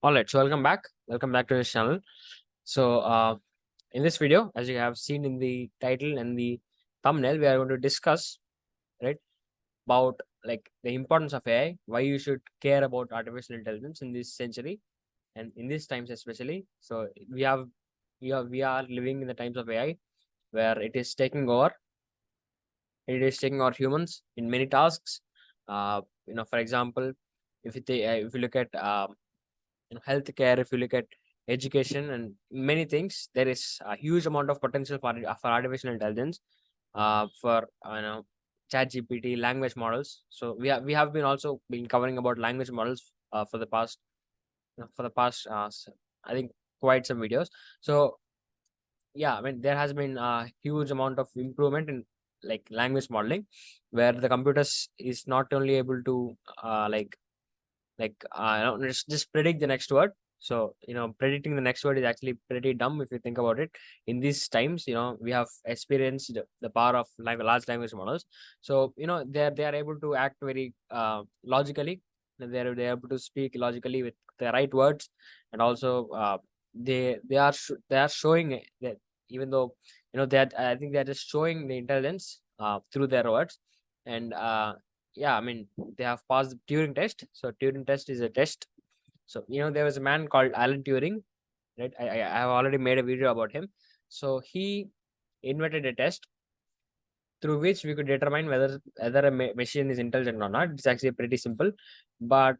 All right, so welcome back to this channel. So, in this video, as you have seen in the title and the thumbnail, we are going to discuss right about like the importance of AI, why you should care about artificial intelligence in this century and in these times especially. So, we are living in the times of AI where it is taking over. It is taking over humans in many tasks. For example, if you look at healthcare, if you look at education and many things, there is a huge amount of potential for artificial intelligence, for chat gpt language models. So we have been also been covering about language models for the past I think quite some videos. So yeah, I mean, there has been a huge amount of improvement in like language modeling, where the computers is not only able to just predict the next word. So predicting the next word is actually pretty dumb if you think about it. In these times, we have experienced the power of large language models. So they are able to act very logically, and they're able to speak logically with the right words. And also they are showing that, even though that I think they're just showing the intelligence through their words. And yeah, I mean, they have passed the Turing test. So Turing test is a test. So there was a man called Alan Turing, right? I have already made a video about him. So he invented a test through which we could determine whether a machine is intelligent or not. It's actually pretty simple, but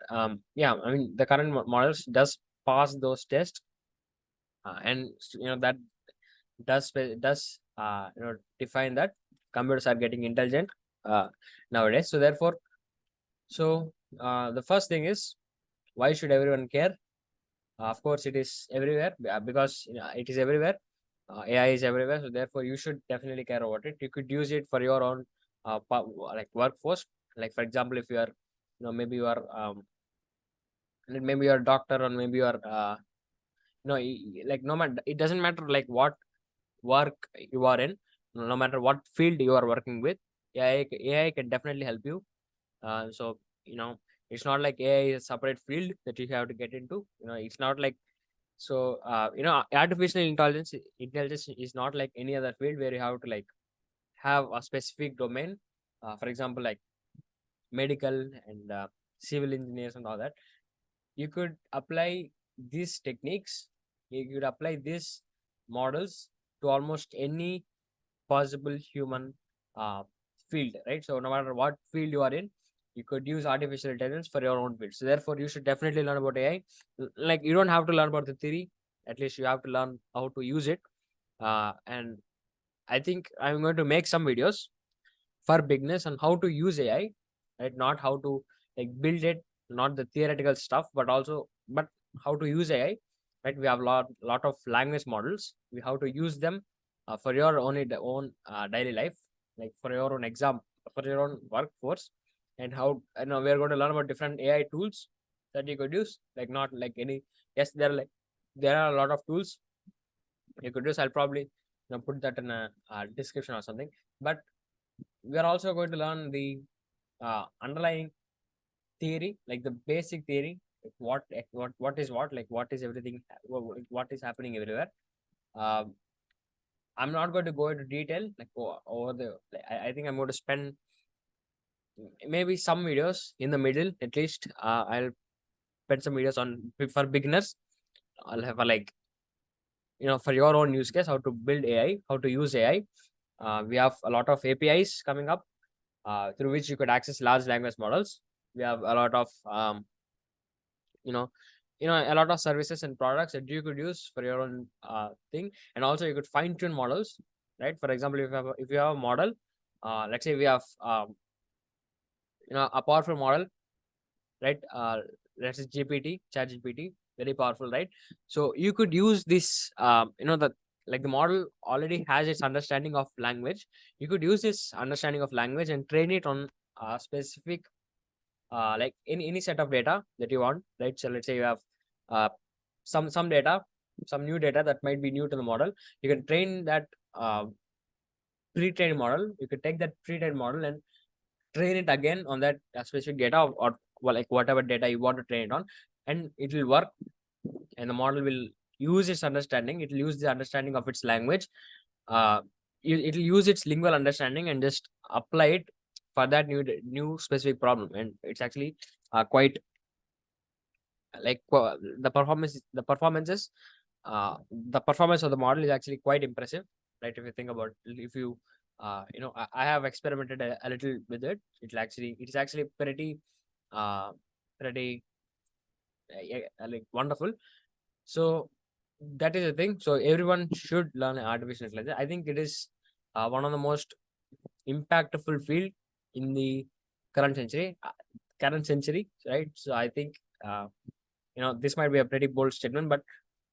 yeah, I mean, the current models does pass those tests, and that does define that computers are getting intelligent uh, nowadays. So therefore, the first thing is, why should everyone care? Of course, it is everywhere, because it is everywhere. AI is everywhere, so therefore you should definitely care about it. You could use it for your own like workforce. Like for example, if you are, maybe you are, maybe you are a doctor, or maybe you are, like no matter, it doesn't matter like what work you are in, no matter what field you are working with. AI can definitely help you. So it's not like AI is a separate field that you have to get into. It's not like, so artificial intelligence is not like any other field where you have to like have a specific domain. For example, like medical and civil engineers and all that. You could apply these techniques. You could apply these models to almost any possible human uh, field, right? So no matter what field you are in, you could use artificial intelligence for your own field. So therefore, you should definitely learn about AI. Like, you don't have to learn about the theory. At least you have to learn how to use it. And I think I'm going to make some videos for beginners on how to use AI, right? Not how to like build it, not the theoretical stuff, but how to use AI, right? We have lot of language models. We have to use them for your own daily life, like for your own exam, for your own workforce. And how, we're going to learn about different AI tools that you could use, like not like any. Yes, there are a lot of tools you could use. I'll probably put that in a description or something. But we are also going to learn the underlying theory, like the basic theory, like what is what, like what is everything, what is happening everywhere. Um, I'm not going to go into detail like over the. Like, I think I'm going to spend maybe some videos in the middle at least. I'll spend some videos on for beginners. I'll have a like for your own use case, how to build AI, how to use AI. We have a lot of APIs coming up through which you could access large language models. We have a lot of you know a lot of services and products that you could use for your own thing. And also you could fine tune models, right? For example, if you have a model, let's say we have a powerful model, right? Let's say GPT, chat GPT, very powerful, right? So you could use this, the like the model already has its understanding of language. You could use this understanding of language and train it on a specific like any set of data that you want, right? So let's say you have uh, some data, some new data that might be new to the model. You can train that pre-trained model. You could take that pre-trained model and train it again on that specific data, or well, like whatever data you want to train it on, and it will work and the model will use its understanding. It will use the understanding of its language. Uh, it will use its lingual understanding and just apply it for that new specific problem. And it's actually quite like the performance of the model is actually quite impressive, right? If you think about, if you I have experimented a little with it. It's actually pretty uh pretty like wonderful. So that is the thing. So everyone should learn artificial intelligence. I think it is one of the most impactful field in the current century right? So I think this might be a pretty bold statement, but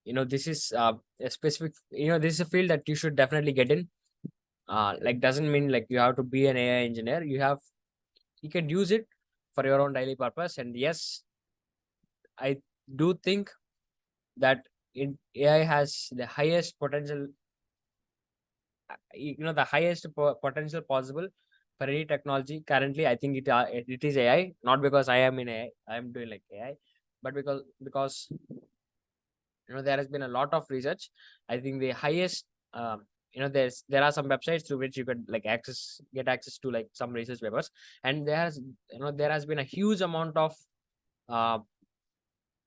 this is a specific, this is a field that you should definitely get in. Like, doesn't mean like you have to be an AI engineer. You can use it for your own daily purpose. And yes, I do think that AI has the highest potential, the highest potential possible for any technology currently. I think it is AI, not because I am in AI, I am doing like AI, but because there has been a lot of research. I think the highest, there are some websites through which you could like get access to like some research papers. And there has been a huge amount of uh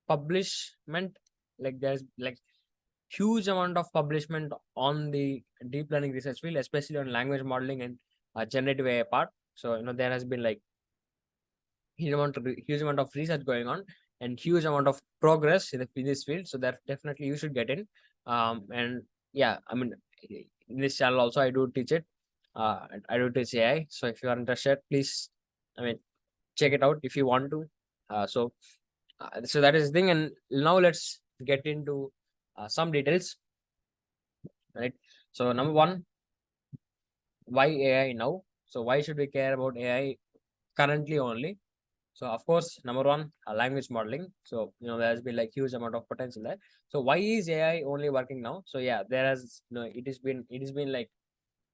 publishment. Like, there's like huge amount of publishment on the deep learning research field, especially on language modeling and generative AI part. So there has been like huge amount of research going on, and huge amount of progress in this field. So that definitely you should get in. And yeah, I mean, in this channel also I do teach it. I do teach AI. So if you are interested, please, I mean, check it out if you want to. So that is the thing. And now let's get into some details, right? So number one, why AI now? So why should we care about AI currently only? So of course, number one, language modeling. So there has been like huge amount of potential there. So why is AI only working now? So yeah, there has it has been like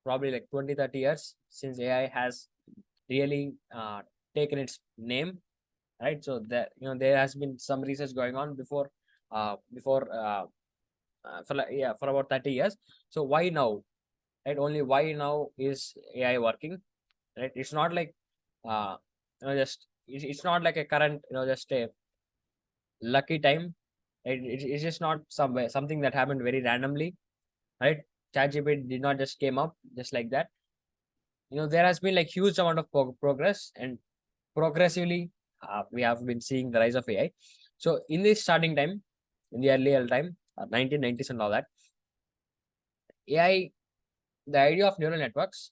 probably like 20-30 years since AI has really taken its name, right? So there has been some research going on for about 30 years. So why now, right? Only why now is AI working, right? It's not like just it's not like a current, just a lucky time. It's just not something that happened very randomly, right? ChatGPT did not just came up just like that. There has been like huge amount of progress, and progressively we have been seeing the rise of AI. So in the starting time, in the earlier time, 1990s and all that, AI, the idea of neural networks,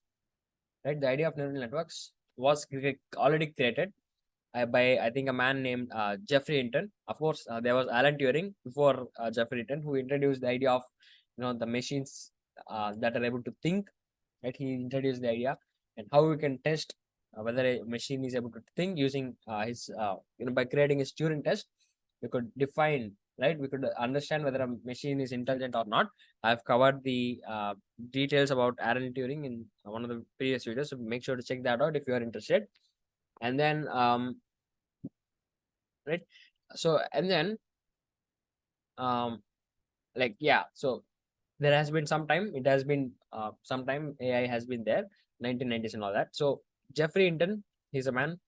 right? The idea of neural networks was already created by, I think, a man named Jeffrey Hinton. Of course, there was Alan Turing before Jeffrey Hinton, who introduced the idea of the machines that are able to think. Right? He introduced the idea and how we can test whether a machine is able to think using his by creating his Turing test. We could define, right? We could understand whether a machine is intelligent or not. I've covered the details about Alan Turing in one of the previous videos, so make sure to check that out if you are interested. And then right, so and then like, yeah, so there has been some time, it has been some time AI has been there, 1990s and all that. So Jeffrey Hinton, he's a man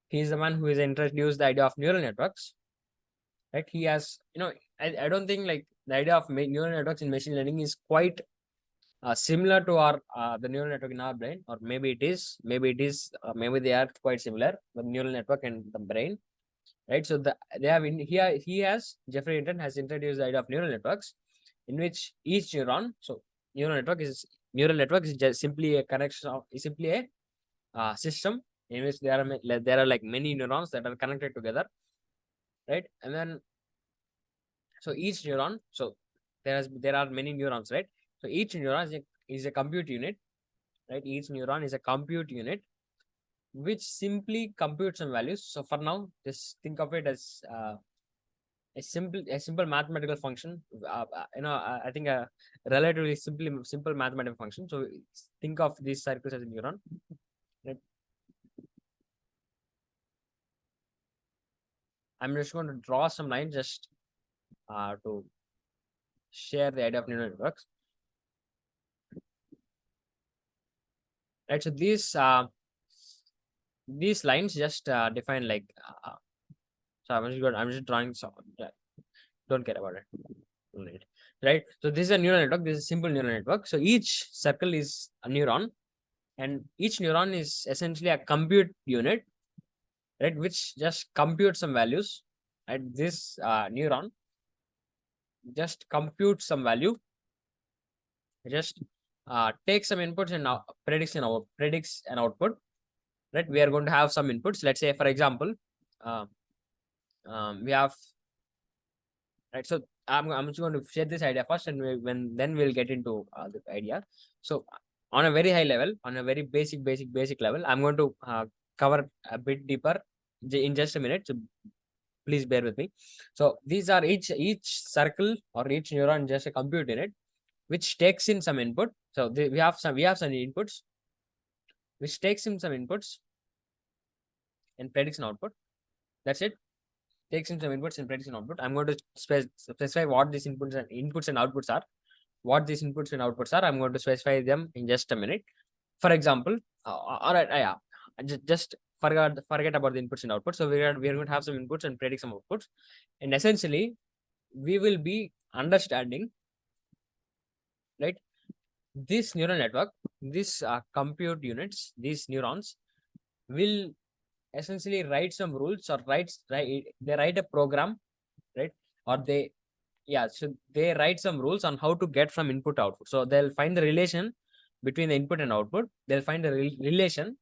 he's the man who has introduced the idea of neural networks, right? He has, I don't think like the idea of neural networks in machine learning is quite similar to our the neural network in our brain, or maybe they are quite similar, the neural network and the brain, right? So they have in here he has Jeffrey Hinton has introduced the idea of neural networks, in which each neuron, so neural network is just simply a connection of is simply a system in which there are like many neurons that are connected together, right? And then so each neuron, so there are many neurons, right? So each neuron is a compute unit, right? Each neuron is a compute unit which simply computes some values. So for now, just think of it as a simple mathematical function. I think a relatively simple mathematical function. So think of these circles as a neuron, right? I'm just going to draw some lines just to share the idea of neural networks. Right. So these lines just define like. So I'm just drawing some. Yeah, don't care about it. Right. So this is a neural network. This is a simple neural network. So each circle is a neuron, and each neuron is essentially a compute unit, right, which just computes some values. Right. This neuron just computes some value, just takes some inputs and now predicts an output. Right. We are going to have some inputs. Let's say, for example, uh, we have, right. So I'm just going to share this idea first, and then we'll get into the idea. So on a very high level, on a very basic level, I'm going to cover a bit deeper in just a minute. So please bear with me. So these are each circle or each neuron just a compute unit which takes in some input. So we have some inputs which takes in some inputs and predicts an output. That's it. Takes in some inputs and predicts an output. I'm going to specify what these inputs and outputs are. What these inputs and outputs are, I'm going to specify them in just a minute. For example, all right, yeah, just forget about the inputs and outputs. So we are going to have some inputs and predict some outputs, and essentially we will be understanding, right, this neural network, this compute units, these neurons will essentially write some rules or they write a program, right, or so they write some rules on how to get from input to output. So they'll find the relation between the input and output. They'll find the relation,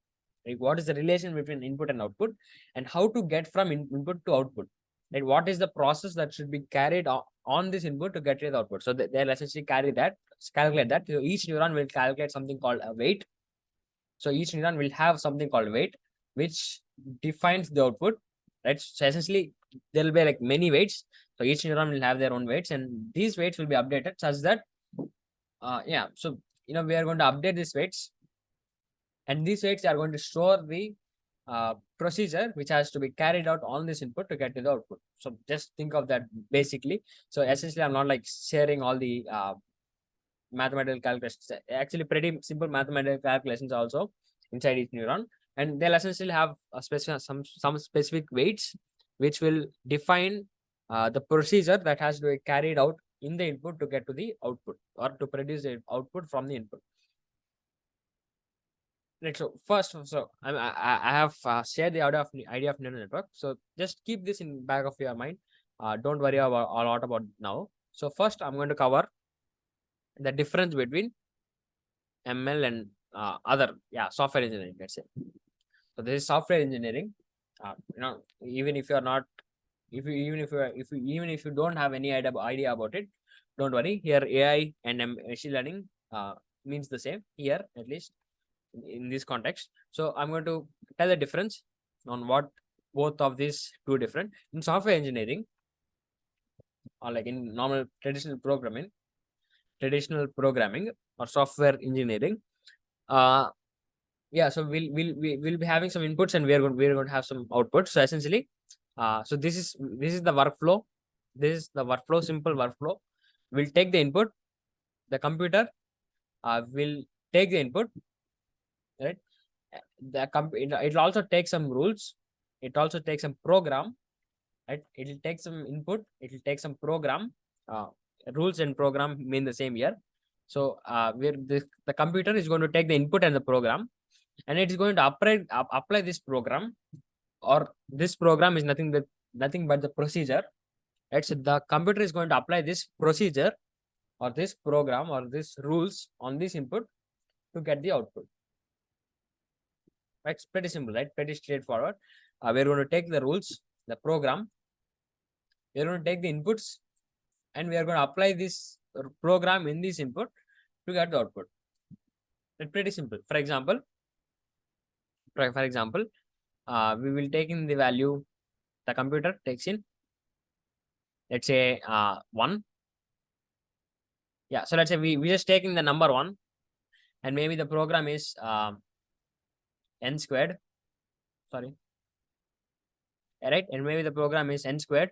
like what is the relation between input and output, and how to get from input to output. Like what is the process that should be carried on this input to get to the output. So they'll essentially calculate that. So each neuron will calculate something called a weight. So each neuron will have something called weight, which defines the output, right? So essentially, there will be like many weights. So each neuron will have their own weights, and these weights will be updated such that, yeah. So we are going to update these weights, and these weights are going to store the procedure which has to be carried out on this input to get to the output. So just think of that basically. So essentially, I'm not like sharing all the mathematical calculations. Actually, pretty simple mathematical calculations also inside each neuron, and they'll essentially have a some specific weights which will define the procedure that has to be carried out in the input to get to the output or to produce the output from the input. Right. So first, I have shared the idea of neural network. So just keep this in back of your mind. Don't worry about a lot about now. So first, I'm going to cover the difference between ML and other software engineering. Let's say. So this is software engineering. Even if you are not, if you even if you don't have any idea about it, don't worry. Here AI and machine learning means the same here, at least in this context. So I'm going to tell the difference on what both of these two different in software engineering, or like in normal traditional programming or software engineering. So we'll be having some inputs, and we're going to have some outputs. So essentially, so this is the workflow. This is the workflow, simple workflow. We'll take the input. The computer will take the input, right? It'll also take some rules. It also takes some program, right? It'll take some input. It'll take some program. Rules and program mean the same here. So the computer is going to take the input and the program, and it is going to apply this program, or this program is nothing but the procedure, right? So the computer is going to apply this procedure or this program or this rules on this input to get the output, right? It's pretty simple, right? Pretty straightforward. We're going to take the rules, the program, we're going to take the inputs, and we are going to apply this program in this input to get the output. It's pretty simple. For example, we will take in the value. The computer takes in, let's say, 1. So let's say we just take in the number 1, and maybe the program is n squared. Sorry. Right, and maybe the program is n squared.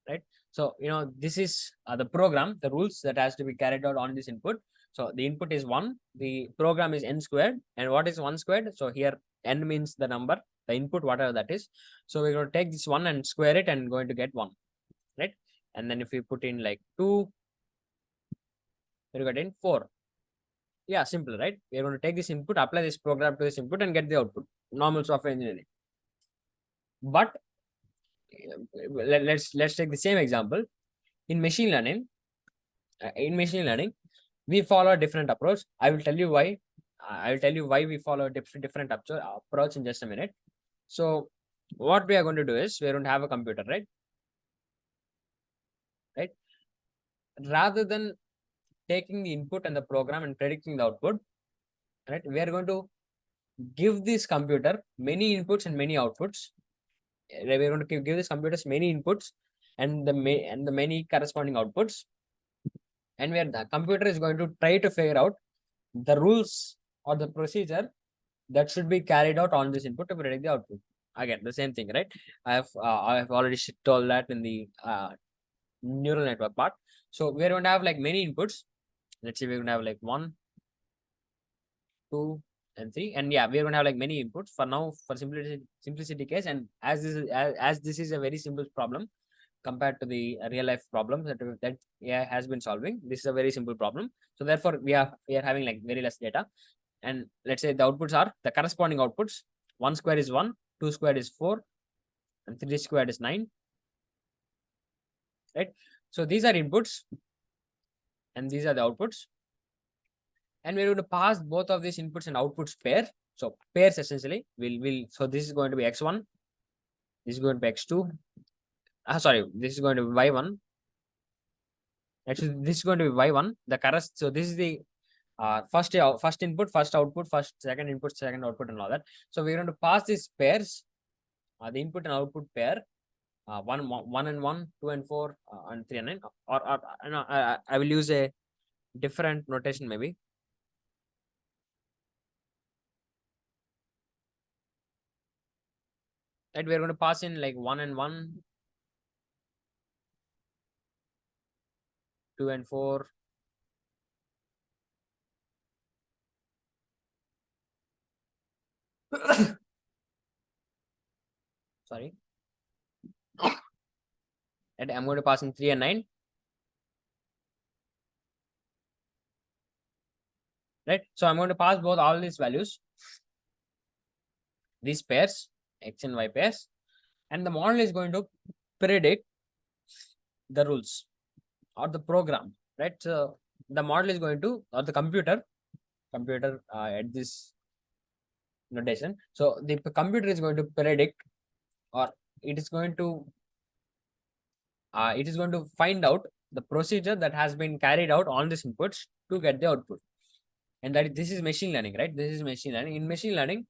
right? So this is the program, the rules that has to be carried out on this input. So the input is 1, the program is n squared. And what is 1 squared? So here n means the number, the input, whatever that is. So we're going to take this 1 and square it and going to get 1, right? And then if we put in like 2, we're going to get in 4. Yeah, simple, right? We're going to take this input, apply this program to this input and get the output. Normal software engineering. But let's take the same example. In machine learning, we follow a different approach. I will tell you why. I will tell you why we follow a different approach in just a minute. So what we are going to do is we're going to have a computer, right? Rather than taking the input and the program and predicting the output, right? We are going to give this computer many inputs and many outputs. We're going to give this computers many inputs and the many corresponding outputs, and where the computer is going to try to figure out the rules or the procedure that should be carried out on this input to predict the output. Again, the same thing, right? I have already told that in the neural network part. So we're going to have like many inputs. Let's say we're going to have like 1, 2, and 3, and yeah, we're going to have like many inputs for now for simplicity case. And as this is a very simple problem compared to the real life problems that AI has been solving, this is a very simple problem. So therefore we are having like very less data. And let's say the outputs are the corresponding outputs. 1 squared is 1, 2 squared is 4, and 3 squared is 9, right? So these are inputs and these are the outputs, and we're going to pass both of these inputs and outputs pair. So pairs essentially will so this is going to be x1, this is going to be x2, sorry, this is going to be y1. Actually, this is going to be y1. So this is the first input, first output, second input, second output, and all that. So we're going to pass these pairs, the input and output pair, 1 and 1, 2 and 4, and 3 and 9. Or I will use a different notation maybe. Right, we're going to pass in like 1 and 1, 2 and 4. Sorry. And I'm going to pass in 3 and 9. Right. So I'm going to pass both all these values, these pairs, x and y pairs, and the model is going to predict the rules or the program, right? So the model is going to, or the computer at this notation. So the computer is going to predict, or it is going to find out the procedure that has been carried out on these inputs to get the output. And this is machine learning, right? This is machine learning. In machine learning,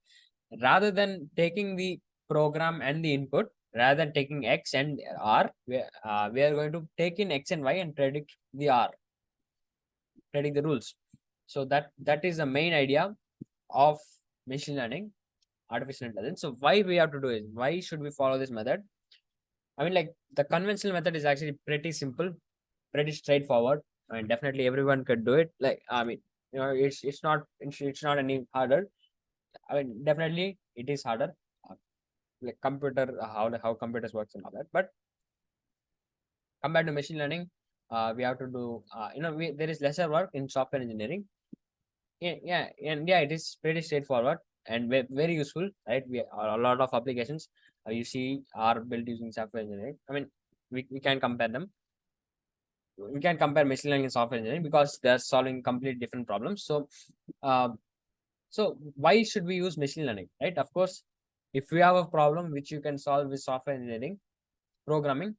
rather than taking the program and the input, rather than taking x and r, we are going to take in x and y and predict the r, predict the rules. So that is the main idea of machine learning, artificial intelligence. So why we have to do it? Why should we follow this method? I mean, like, the conventional method is actually pretty simple, pretty straightforward. I mean, definitely everyone could do it. Like, I mean, it's not any harder. I mean, definitely it is harder. Like computer, how computers works and all that. But compared to machine learning, we have to do, there is lesser work in software engineering. Yeah, and yeah, it is pretty straightforward and very useful, right? We a lot of applications you see are built using software engineering. I mean, we can compare them. We can compare machine learning and software engineering because they're solving completely different problems. Uh, so why should we use machine learning, right? Of course, if we have a problem which you can solve with software engineering, programming,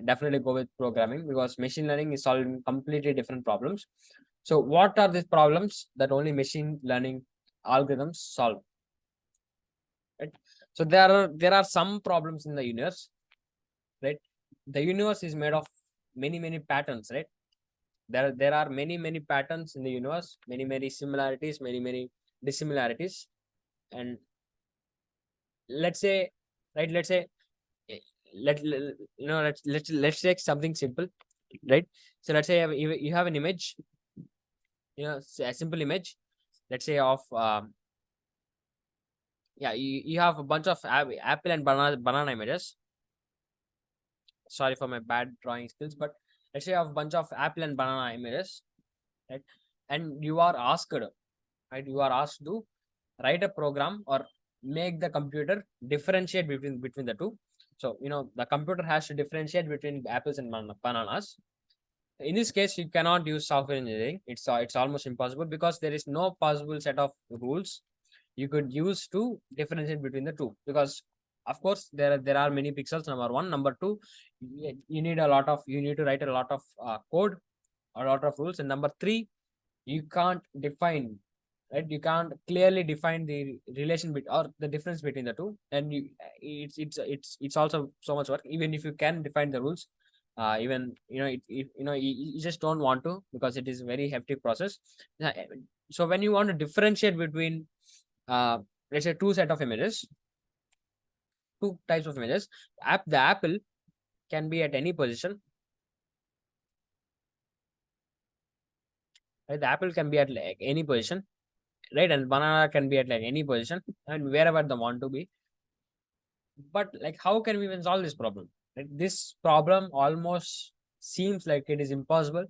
definitely go with programming, because machine learning is solving completely different problems. So what are these problems that only machine learning algorithms solve, right? So there are some problems in the universe, right? The universe is made of many patterns, right? There are many patterns in the universe, many similarities, many dissimilarities. And let's say, right, let's take something simple, right? So let's say you have an image, a simple image, let's say of you have a bunch of apple and banana images. Sorry for my bad drawing skills, but let's say you have a bunch of apple and banana images, right? And you are asked, right? You are asked to write a program or make the computer differentiate between the two. So the computer has to differentiate between apples and bananas. In this case, you cannot use software engineering. It's almost impossible, because there is no possible set of rules you could use to differentiate between the two, because of course there are many pixels, number one. Number two, you need to write a lot of code, a lot of rules. And number three, you can't define, right? You can't clearly define the relation or the difference between the two. And it's also so much work. Even if you can define the rules, even you just don't want to, because it is a very hefty process. So when you want to differentiate between uh let's say two types of images, the apple can be at any position, right? The apple can be at like any position, right? And banana can be at like any position and wherever they want to be. But like, how can we even solve this problem? Like, this problem almost seems like it is impossible,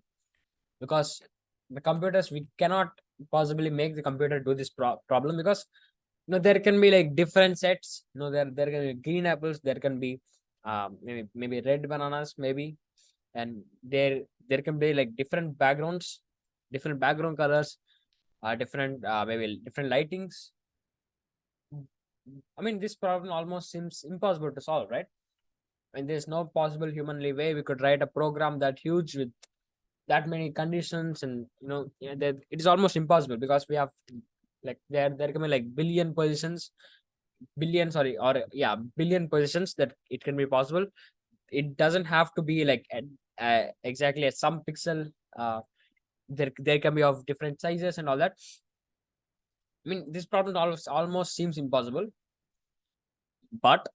because the computers, we cannot possibly make the computer do this problem, because there can be like different sets. There can be green apples, there can be maybe red bananas, maybe. And there can be like different backgrounds, different background colors, different maybe different lightings. I mean, this problem almost seems impossible to solve, right? And there's no possible humanly way we could write a program that huge with that many conditions. And that it is almost impossible, because we have like there can be like billion positions that it can be possible. It doesn't have to be like exactly at some pixel. There can be of different sizes and all that. I mean, this problem almost seems impossible. But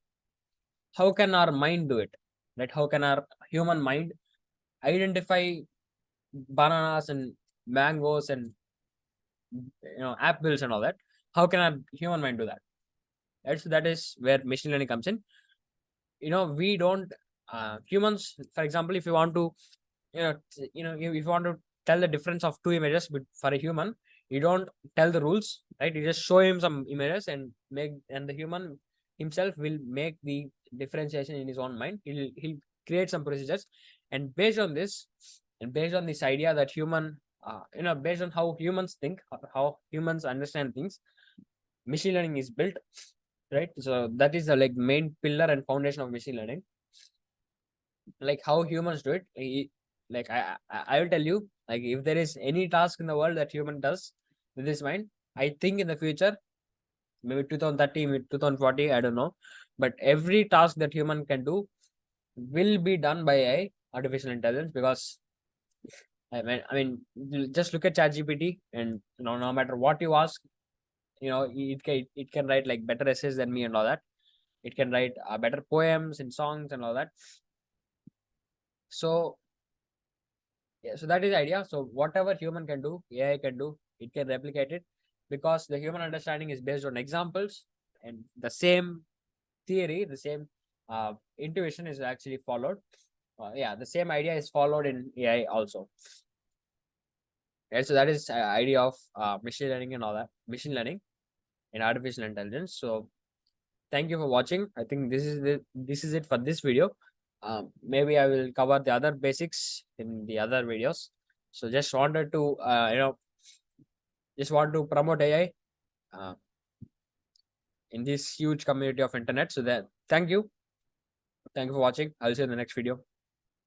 how can our mind do it, right? How can our human mind identify bananas and mangoes and apples and all that? How can our human mind do that? Right? So that is where machine learning comes in. We don't humans, for example, if you want to if you want to tell the difference of two images, but for a human, you don't tell the rules, right? You just show him some images and the human himself will make the differentiation in his own mind. He'll create some procedures, and based on this idea that based on how humans think, how humans understand things, machine learning is built, right? So that is the like main pillar and foundation of machine learning. Like, how humans do it, like I will tell you, like, if there is any task in the world that human does with his mind, I think in the future, maybe 2030, maybe 2040, I don't know, but every task that human can do will be done by AI, artificial intelligence. Because I mean, just look at ChatGPT, and no matter what you ask, it can write like better essays than me and all that. It can write better poems and songs and all that. So yeah, so that is the idea. So whatever human can do, AI can do. It can replicate it, because the human understanding is based on examples, and the same theory, the same intuition is actually followed. The same idea is followed in AI also. Yeah, so that is idea of machine learning and all that, machine learning and artificial intelligence. So thank you for watching. I think this is it for this video. Maybe I will cover the other basics in the other videos. So just wanted to just want to promote AI uh, in this huge community of internet. So that thank you for watching. I'll see you in the next video.